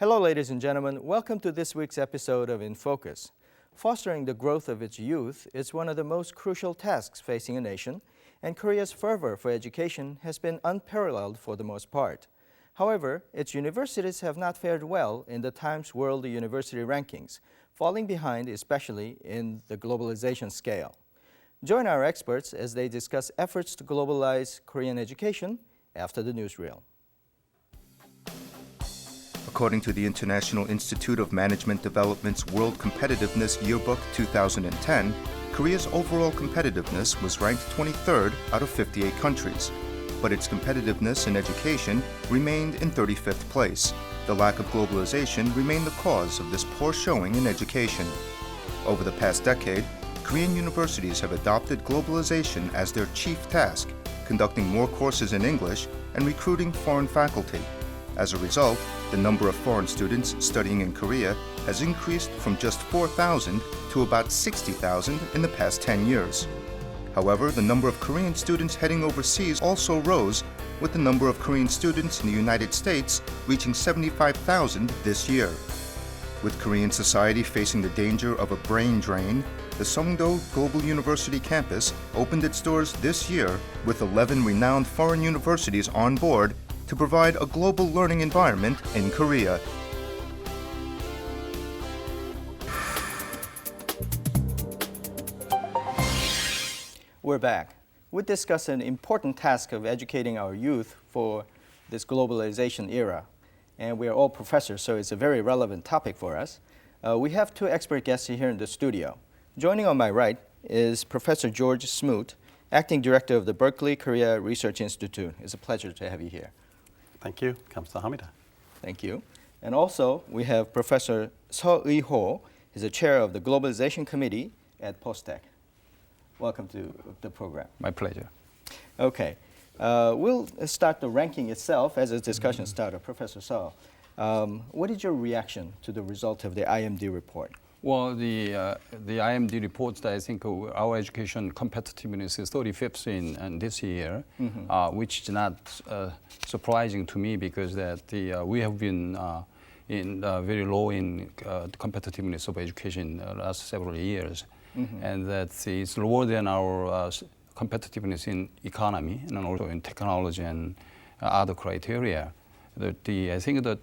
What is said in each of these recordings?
Hello, ladies and gentlemen. Welcome to this week's episode of InFocus. Fostering the growth of its youth is one of the most crucial tasks facing a nation, and Korea's fervor for education has been unparalleled for the most part. However, its universities have not fared well in the Times World University rankings, falling behind especially in the globalization scale. Join our experts as they discuss efforts to globalize Korean education after the newsreel. According to the International Institute of Management Development's World Competitiveness Yearbook 2010, Korea's overall competitiveness was ranked 23rd out of 58 countries, but its competitiveness in education remained in 35th place. The lack of globalization remained the cause of this poor showing in education. Over the past decade, Korean universities have adopted globalization as their chief task, conducting more courses in English and recruiting foreign faculty. As a result, the number of foreign students studying in Korea has increased from just 4,000 to about 60,000 in the past 10 years. However, the number of Korean students heading overseas also rose, with the number of Korean students in the United States reaching 75,000 this year. With Korean society facing the danger of a brain drain, the Songdo Global University campus opened its doors this year with 11 renowned foreign universities on board to provide a global learning environment in Korea. We're back. We discussed an important task of educating our youth for this globalization era. And we are all professors, so it's a very relevant topic for us. We have two expert guests here in the studio. Joining on my right is Professor George Smoot, Acting Director of the Berkeley Korea Research Institute. It's a pleasure to have you here. Thank you. 감사합니다. Thank you. And also, we have Professor Seo Eui-ho. He's the chair of the Globalization Committee at Postech. Welcome to the program. My pleasure. Okay. We'll start the ranking itself as a discussion starter. Professor Seo, what is your reaction to the result of the IMD report? Well, the IMD reports that I think our education competitiveness is 35th in this year, which is not surprising to me because that we have been very low in competitiveness of education the last several years, and that it's lower than our competitiveness in economy and also in technology and other criteria. I think that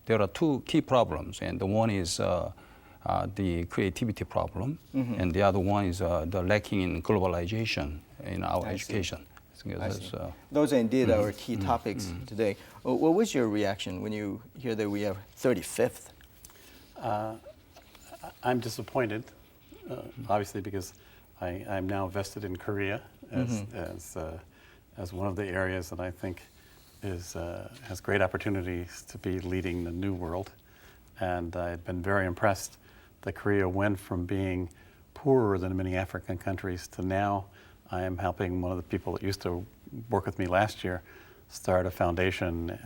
there are two key problems, and the one is the creativity problem, and the other one is the lacking in globalization in our education. Those are indeed our key topics today. What was your reaction when you hear that we are 35th? I'm disappointed, obviously, because I'm now vested in Korea as one of the areas that I think has great opportunities to be leading the new world. And I've been very impressed that Korea went from being poorer than many African countries to now I am helping one of the people that used to work with me last year start a foundation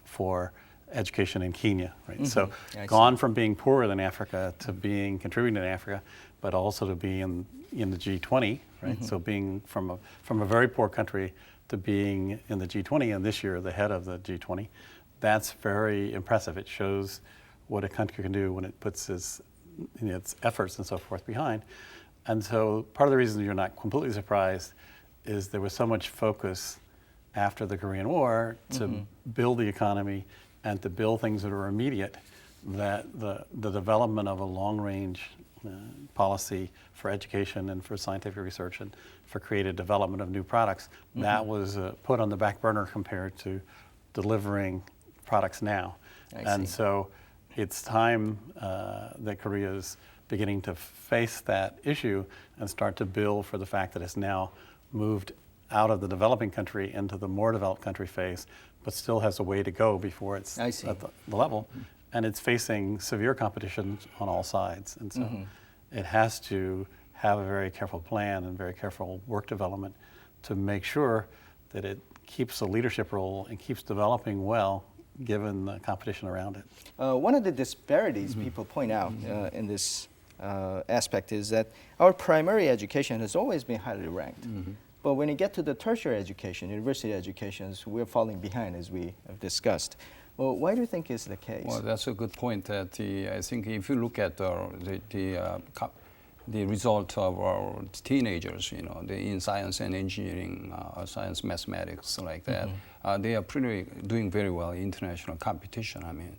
for education in Kenya. Right? So gone from being poorer than Africa to being contributing to Africa, but also to be in the G20, right? So being from a very poor country to being in the G20, and this year the head of the G20, that's very impressive. It shows what a country can do when it puts its efforts and so forth behind. And so part of the reason you're not completely surprised is there was so much focus after the Korean War to build the economy and to build things that are immediate, that the development of a long-range policy for education and for scientific research and for creative development of new products, that was put on the back burner compared to delivering products now. And so it's time that Korea is beginning to face that issue and start to build for the fact that it's now moved out of the developing country into the more developed country phase, but still has a way to go before it's at the level. And it's facing severe competition on all sides. And so it has to have a very careful plan and very careful work development to make sure that it keeps a leadership role and keeps developing well given the competition around it. One of the disparities people point out in this aspect is that our primary education has always been highly ranked. But when you get to the tertiary education, university educations, we're falling behind, as we have discussed. Well, why do you think is the case? Well, that's a good point. That I think if you look at the result of our teenagers, in science and engineering, science, mathematics, like that, they are doing very well in international competition. I mean,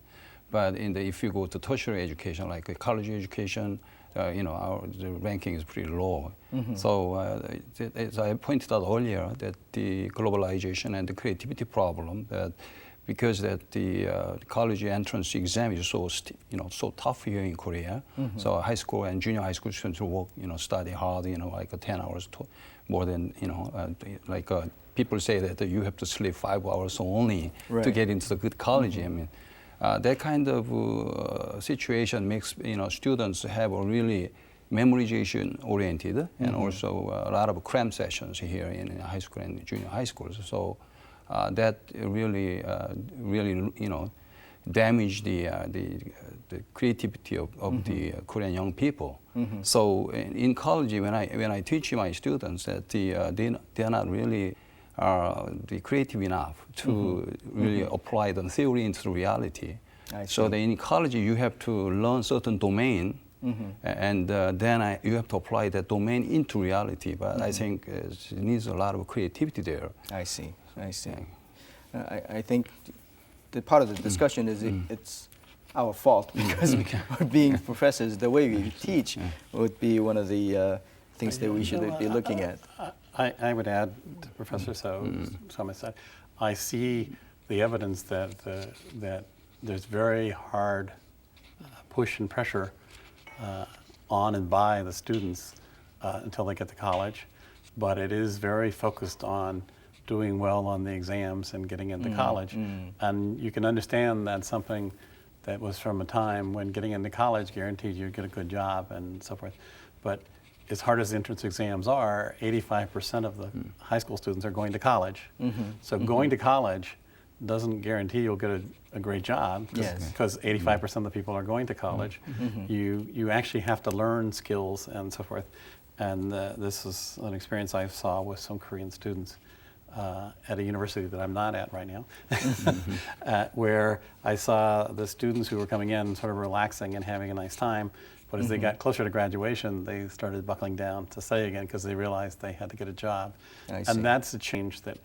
but if you go to tertiary education, like college education, the ranking is pretty low. So as I pointed out earlier, that the globalization and the creativity problem, that because that the college entrance exam is so tough here in Korea. So high school and junior high school students work, study hard, like 10 hours more than, people say that you have to sleep 5 hours only to get into the good college. I mean, that kind of situation makes students have a really memorization oriented and also a lot of cram sessions here in high school and junior high schools. So that really damage the creativity of the Korean young people. So in college, when I teach my students that they are not really creative enough to really apply the theory into reality. So that in college you have to learn certain domain, and then you have to apply that domain into reality. But I think it needs a lot of creativity there. I see. I think the part of the discussion is it's our fault because being professors, the way we teach would be one of the things that we should be looking at. I would add to Professor Soma's side, I see the evidence that there's very hard push and pressure on and by the students until they get to college, but it is very focused on doing well on the exams and getting into college. And you can understand that's something that was from a time when getting into college guaranteed you'd get a good job and so forth. But as hard as the entrance exams are, 85% of the high school students are going to college. So going to college doesn't guarantee you'll get a great job, because 85% of the people are going to college. You actually have to learn skills and so forth. And this is an experience I saw with some Korean students at a university that I'm not at right now, where I saw the students who were coming in sort of relaxing and having a nice time, but as they got closer to graduation, they started buckling down to study again because they realized they had to get a job. And that's a change that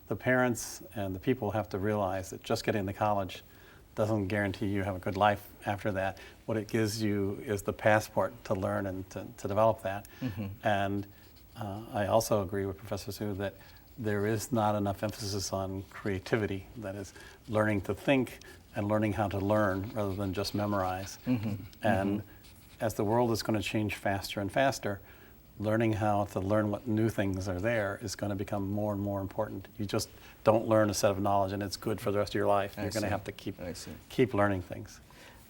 the parents and the people have to realize, that just getting to college doesn't guarantee you have a good life after that. What it gives you is the passport to learn and to develop that. And I also agree with Professor Su that there is not enough emphasis on creativity, that is, learning to think and learning how to learn rather than just memorize. And as the world is going to change faster and faster, learning how to learn what new things are there is going to become more and more important. You just don't learn a set of knowledge and it's good for the rest of your life. You're going to have to keep learning things.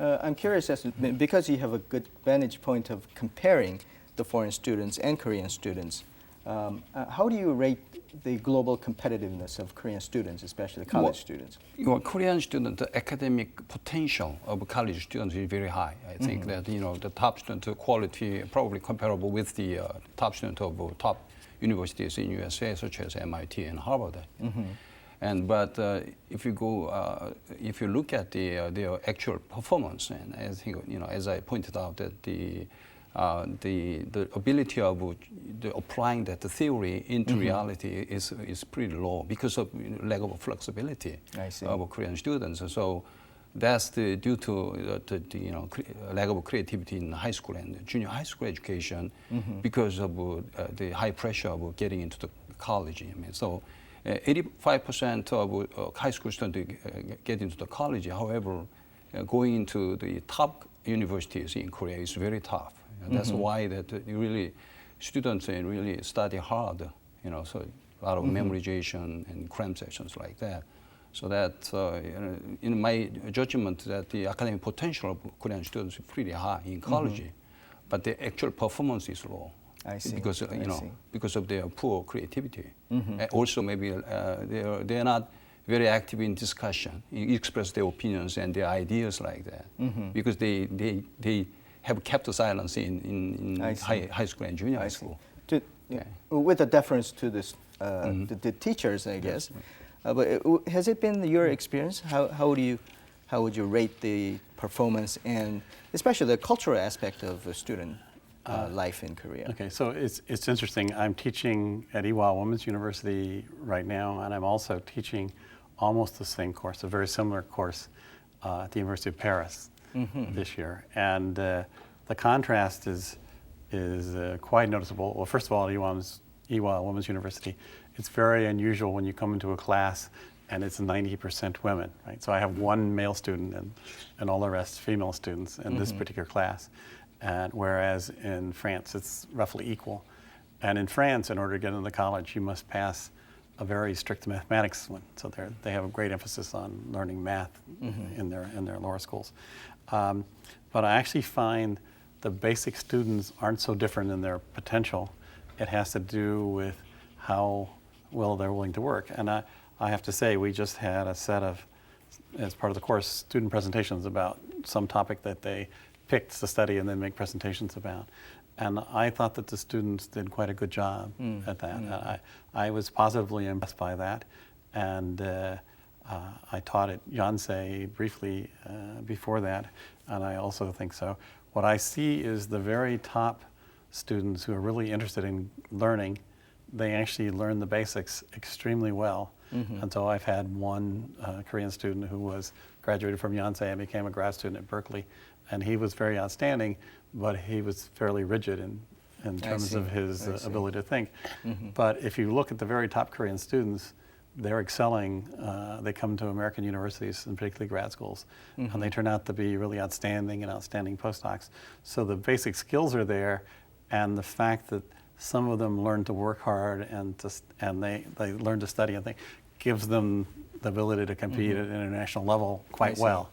I'm curious, because you have a good vantage point of comparing the foreign students and Korean students, how do you rate the global competitiveness of Korean students, especially college students? Korean student, the academic potential of college students is very high. I think that the top student quality probably comparable with the top student of top universities in USA, such as MIT and Harvard. But if you look at their actual performance, and I think as I pointed out, that the ability of applying that theory into reality is pretty low because of lack of flexibility of Korean students. So that's due to the lack of creativity in high school and junior high school education because of the high pressure of getting into the college. I mean, so 85% of high school students get into the college. However, going into the top universities in Korea is very tough. And that's why that students really study hard, so a lot of memorization and cram sessions like that. So that, in my judgment, that the academic potential of Korean students is pretty high in college, but the actual performance is low. Because because of their poor creativity. And also maybe they're not very active in discussion, express their opinions and their ideas like that, because they have kept silence in high school and junior high school. With a deference to this, the teachers, I guess, But has it been your experience? How would you rate the performance and especially the cultural aspect of student life in Korea? Okay, so it's interesting. I'm teaching at Ewha Women's University right now, and I'm also teaching almost the same course, a very similar course at the University of Paris this year. And the contrast is quite noticeable. Well, first of all, at Ewha Women's University, it's very unusual when you come into a class and it's 90% women, right? So I have one male student and all the rest female students in this particular class. And whereas in France, it's roughly equal. And in France, in order to get into the college, you must pass a very strict mathematics one. So they have a great emphasis on learning math in their lower schools. But I actually find the basic students aren't so different in their potential. It has to do with how well they're willing to work. And I have to say, we just had a set of, as part of the course, student presentations about some topic that they picked to study and then make presentations about. And I thought that the students did quite a good job at that. I was positively impressed by that. And I taught at Yonsei briefly before that, and I also think so. What I see is the very top students who are really interested in learning, they actually learn the basics extremely well. And so I've had one Korean student who was graduated from Yonsei and became a grad student at Berkeley. And he was very outstanding, but he was fairly rigid in terms of his ability to think. But if you look at the very top Korean students, they're excelling. They come to American universities, and particularly grad schools, and they turn out to be really outstanding and outstanding postdocs. So the basic skills are there, and the fact that some of them learn to work hard and they learn to study, I think, gives them the ability to compete at an international level quite well.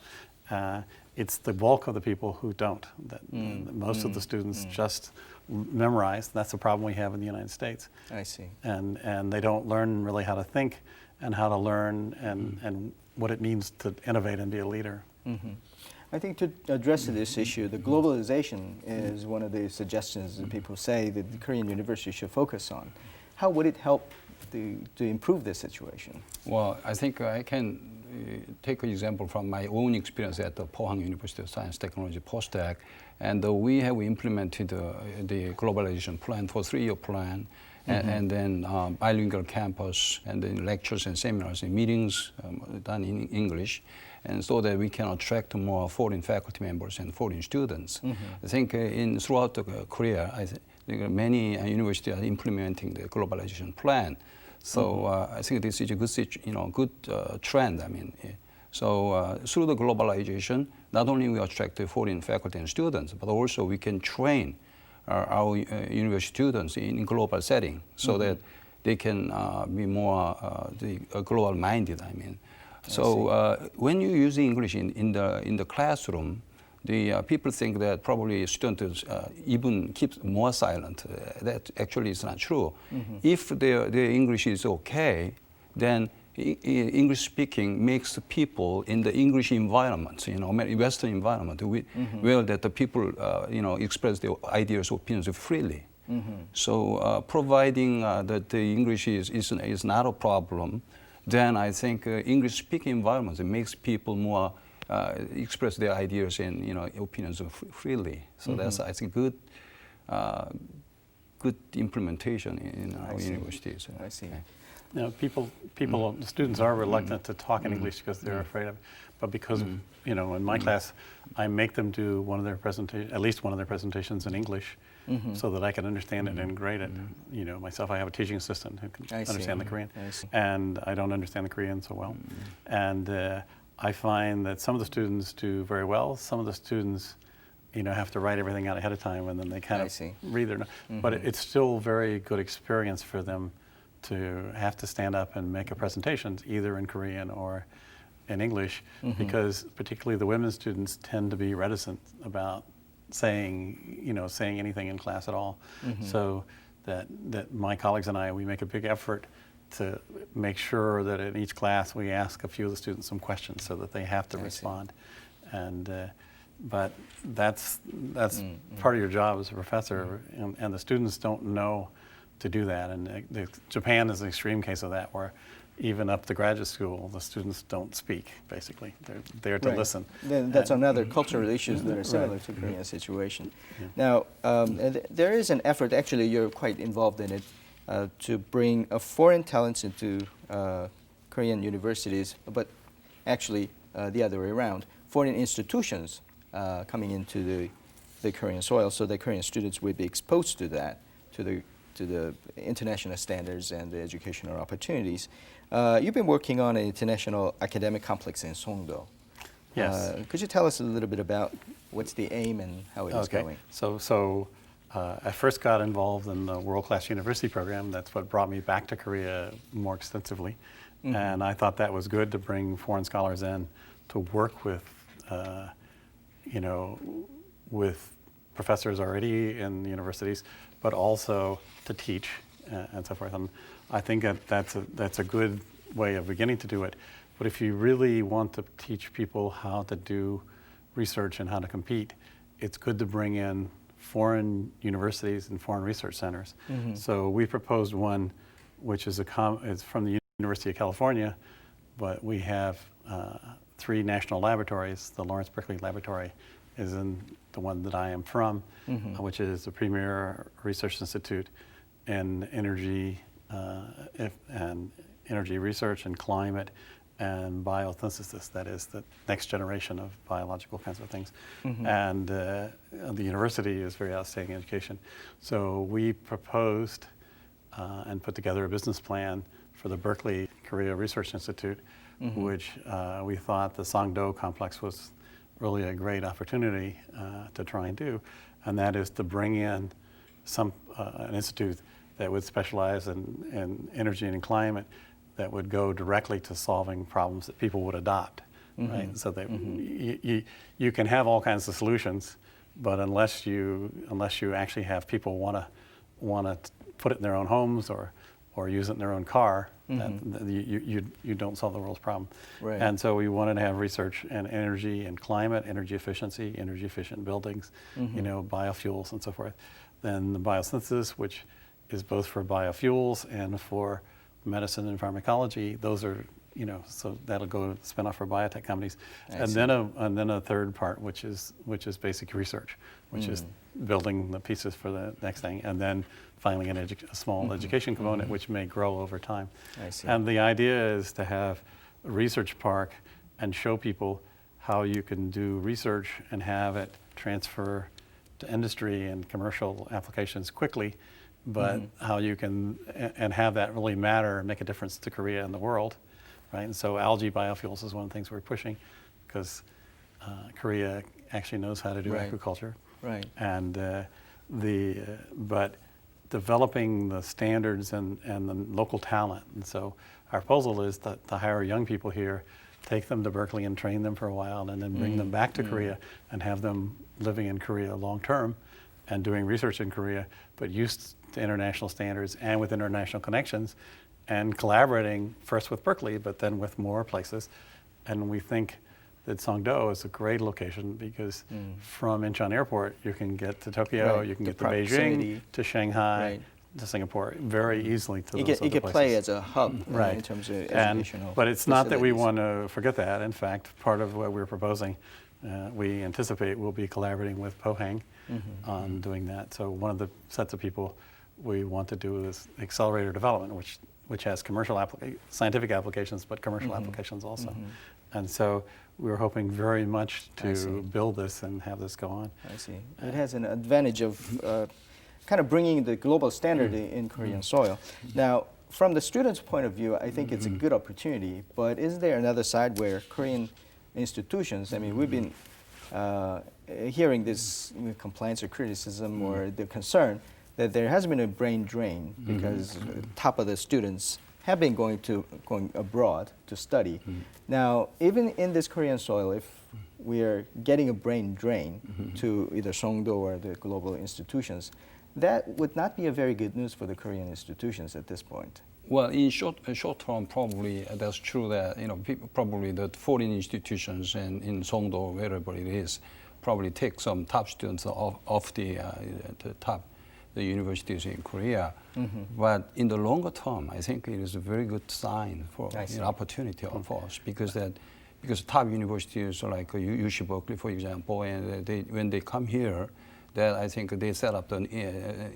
It's the bulk of the people who don't. Most of the students just memorize. That's the problem we have in the United States. I see. And they don't learn really how to think and how to learn and what it means to innovate and be a leader. I think to address this issue, the globalization is one of the suggestions that people say that the Korean university should focus on. How would it help to improve this situation? Well, I think I can take an example from my own experience at the Pohang University of Science Technology postdoc, and we have implemented the globalization plan for 3-year plan, and then bilingual campus, and then lectures and seminars and meetings done in English, and so that we can attract more foreign faculty members and foreign students. I think throughout Korea, I think many universities are implementing the globalization plan. So I think this is a good trend. I mean, so through the globalization, not only we attract the foreign faculty and students, but also we can train our university students in global setting, so that they can be more global-minded. I mean, so when you use English in the classroom, the people think that probably students even keep more silent. That actually is not true. If their English is okay, then English speaking makes people in the English environment, Western environment, where that the people, express their ideas, opinions freely. So providing that the English is not a problem, then I think English speaking environment makes people more express their ideas and opinions freely. So that's, I think, good implementation in our universities. I see. Okay. Students are reluctant to talk in English because they're afraid of it. But because in my class, I make them do at least one of their presentations in English, so that I can understand it and grade it. Myself, I have a teaching assistant who can understand the Korean, and I don't understand the Korean so well. And I find that some of the students do very well. Some of the students, have to write everything out ahead of time, and then they kind of read their notes. But it's still a very good experience for them to have to stand up and make a presentation, either in Korean or in English, because particularly the women students tend to be reticent about saying anything in class at all. So that my colleagues and I, we make a big effort to make sure that in each class we ask a few of the students some questions so that they have to respond. And but that's part of your job as a professor, and the students don't know to do that. And Japan is an extreme case of that, where even up to graduate school, the students don't speak, basically. They're there to listen. Then that's another cultural issues that are similar to Korean situation. Now, there is an effort, actually you're quite involved in it, to bring foreign talents into Korean universities, but actually the other way around, foreign institutions coming into the Korean soil, so the Korean students will be exposed to that, to the international standards and the educational opportunities. You've been working on an international academic complex in Songdo. Yes. Could you tell us a little bit about what's the aim and how it is going? So I first got involved in the world-class university program. That's what brought me back to Korea more extensively. And I thought that was good to bring foreign scholars in to work with, with professors already in the universities, but also to teach and so forth. And I think that's a good way of beginning to do it. But if you really want to teach people how to do research and how to compete, it's good to bring in foreign universities and foreign research centers. So we proposed one, which is it's from the University of California, but we have 3 national laboratories. The Lawrence Berkeley Laboratory is in the one that I am from, which is the premier research institute in energy and energy research and climate and biosynthesis. That is the next generation of biological kinds of things. And the university is very outstanding education. So we proposed and put together a business plan for the Berkeley Korea Research Institute, which we thought the Songdo complex was really a great opportunity to try and do, and that is to bring in an institute that would specialize in energy and climate, that would go directly to solving problems that people would adopt, right? So that you can have all kinds of solutions, but unless you actually have people want to put it in their own homes or use it in their own car, you don't solve the world's problem. Right. And so we wanted to have research in energy and climate, energy efficiency, energy efficient buildings, biofuels and so forth. Then the biosynthesis, which is both for biofuels and for medicine and pharmacology. Those are, so that'll go spin off for biotech companies. And then a third part, which is basic research, which is building the pieces for the next thing. And then finally a small education component, which may grow over time. I see. And the idea is to have a research park and show people how you can do research and have it transfer to industry and commercial applications quickly, but how you can, and have that really matter and make a difference to Korea and the world, right? And so algae biofuels is one of the things we're pushing, because Korea actually knows how to do agriculture. Right. And but developing the standards and the local talent. And so our proposal is to hire young people here, take them to Berkeley and train them for a while, and then bring them back to Korea and have them living in Korea long term and doing research in Korea, but used to international standards and with international connections, and collaborating first with Berkeley, but then with more places. And we think that Songdo is a great location because from Incheon Airport, you can get to Tokyo, you can get to Beijing, to Shanghai, to Singapore very easily to those other places. You can play as a hub in terms of educational But it's not that we want to forget that. In fact, part of what we're proposing, we anticipate we'll be collaborating with Pohang on doing that. So one of the sets of people we want to do is accelerator development, which has commercial scientific applications, but commercial applications also. And so we're hoping very much to build this and have this go on. I see. It has an advantage of kind of bringing the global standard in Korean soil. Now, from the student's point of view, I think it's a good opportunity, but is there another side where Korean institutions, I mean, we've been hearing this complaints or criticism or the concern that there has been a brain drain because top of the students have been going abroad to study. Now, even in this Korean soil, if we are getting a brain drain to either Songdo or the global institutions, that would not be a very good news for the Korean institutions at this point. Well, in short term, probably that's true that probably the foreign institutions and in Songdo, wherever it is, probably take some top students off the top the universities in Korea. But in the longer term, I think it is a very good sign for opportunity for us because top universities like UC Berkeley, for example, and when they come here, that I think they set up the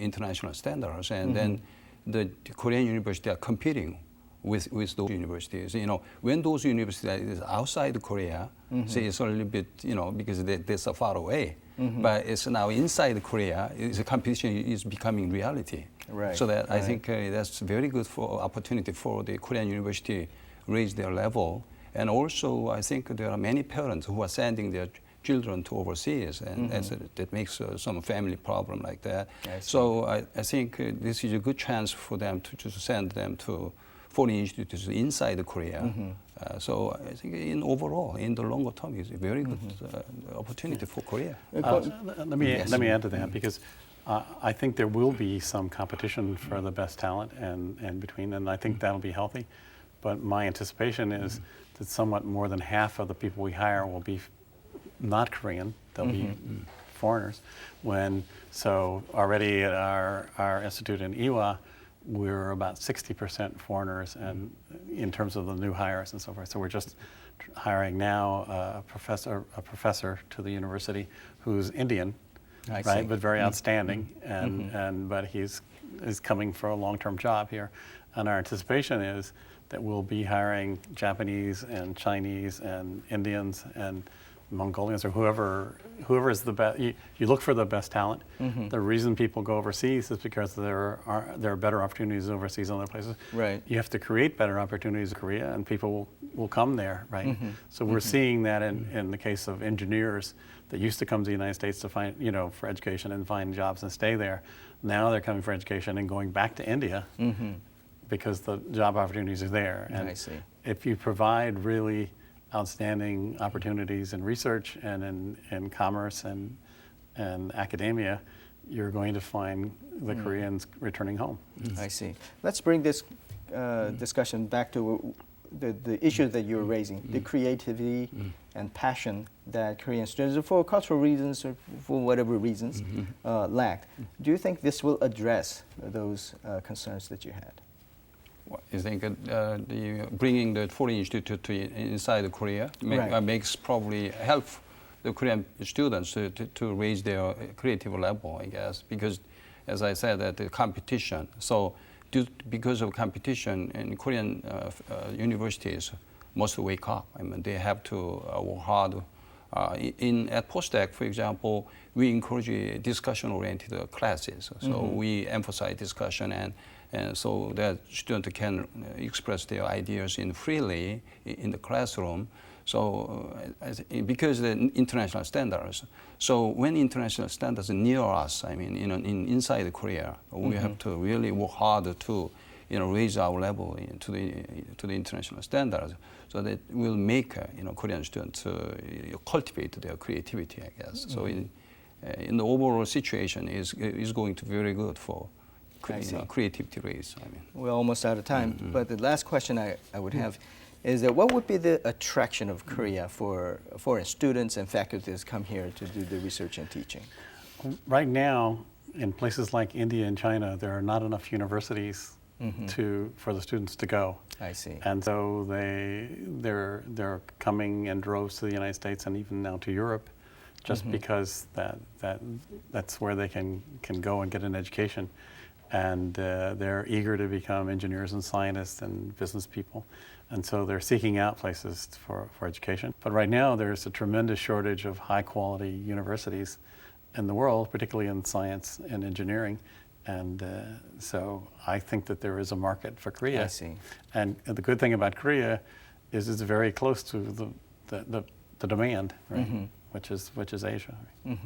international standards, and then the Korean universities are competing with those universities. You know, when those universities are outside Korea, say it's a little bit, you know, because they're so far away. But it's now inside Korea, the competition is becoming reality. Right. So that I think that's very good for opportunity for the Korean university raise their level. And also, I think there are many parents who are sending their children to overseas, and that makes some family problem like that. So I think this is a good chance for them to send them to foreign institutes inside Korea. So I think in overall, in the longer term, it's a very good opportunity for Korea. Let me add to that, because I think there will be some competition for the best talent and between, and I think that'll be healthy. But my anticipation is that somewhat more than half of the people we hire will be not Korean, they'll be foreigners. So already at our institute in Ewha, we're about 60% foreigners, and in terms of the new hires and so forth. So we're just hiring now a professor to the university who's Indian, right, but very outstanding, but he's coming for a long-term job here. And our anticipation is that we'll be hiring Japanese and Chinese and Indians and Mongolians, or whoever is the best. You look for the best talent. The reason people go overseas is because there are better opportunities overseas in other places. Right. You have to create better opportunities in Korea, and people will come there, right? So we're seeing that in the case of engineers that used to come to the United States to find, you know, for education and find jobs and stay there. Now they're coming for education and going back to India because the job opportunities are there. And I see. if you provide really outstanding opportunities in research and in commerce and academia, you're going to find the Koreans returning home. I see. Let's bring this discussion back to the issue that you're raising, the creativity and passion that Korean students, for cultural reasons or for whatever reasons, lacked. Do you think this will address those concerns that you had? You think the bringing the foreign institute to inside Korea makes probably help the Korean students to raise their creative level, I guess, because as I said, that the competition. So because of competition, in Korean universities must wake up. I mean, they have to work hard. At Postdoc, for example, we encourage discussion-oriented classes. So we emphasize discussion, and so that students can express their ideas freely in the classroom. So because the international standards. So when international standards are near us, I mean, inside Korea, we have to really work hard to, raise our level to the international standards, so that will make Korean students cultivate their creativity, I guess. So in the overall situation is going to be very good for creativity raise. I mean, we're almost out of time, but the last question I would have is that what would be the attraction of Korea for foreign students and faculties come here to do the research and teaching? Right now, in places like India and China, there are not enough universities for the students to go. I see. And so they're coming in droves to the United States and even now to Europe, just because that's where they can go and get an education. And they're eager to become engineers and scientists and business people. And so they're seeking out places for education. But right now, there's a tremendous shortage of high-quality universities in the world, particularly in science and engineering. And so I think that there is a market for Korea. I see. And the good thing about Korea is it's very close to the demand, right? Which is Asia. Right?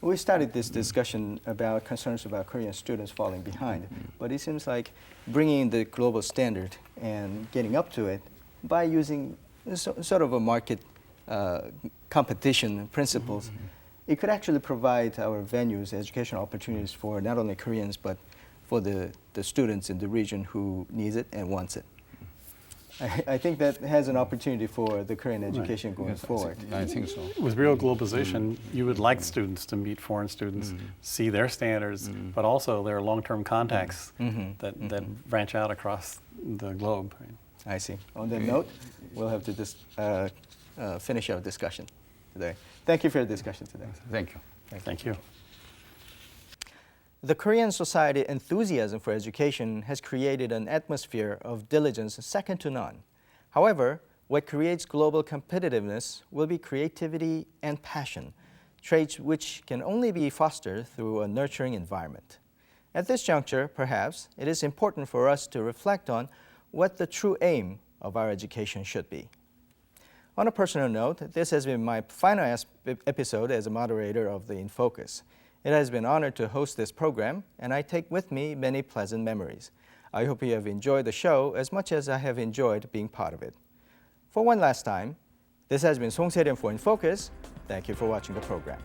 We started this discussion about concerns about Korean students falling behind, but it seems like bringing the global standard and getting up to it by using sort of a market competition principles, it could actually provide our venues educational opportunities for not only Koreans, but for the students in the region who needs it and wants it. I think that has an opportunity for the Korean education going Yes, forward. I think so. With real globalization, you would like students to meet foreign students, see their standards, but also their long-term contacts that branch out across the globe. I see. On that note, we'll have to just finish our discussion today. Thank you for your discussion today. Thank you. Thank you. The Korean society enthusiasm for education has created an atmosphere of diligence second to none. However, what creates global competitiveness will be creativity and passion, traits which can only be fostered through a nurturing environment. At this juncture, perhaps, it is important for us to reflect on what the true aim of our education should be. On a personal note, this has been my final episode as a moderator of the InFocus. It has been an honor to host this program, and I take with me many pleasant memories. I hope you have enjoyed the show as much as I have enjoyed being part of it. For one last time, this has been Song Se-ryun for InFocus. Thank you for watching the program.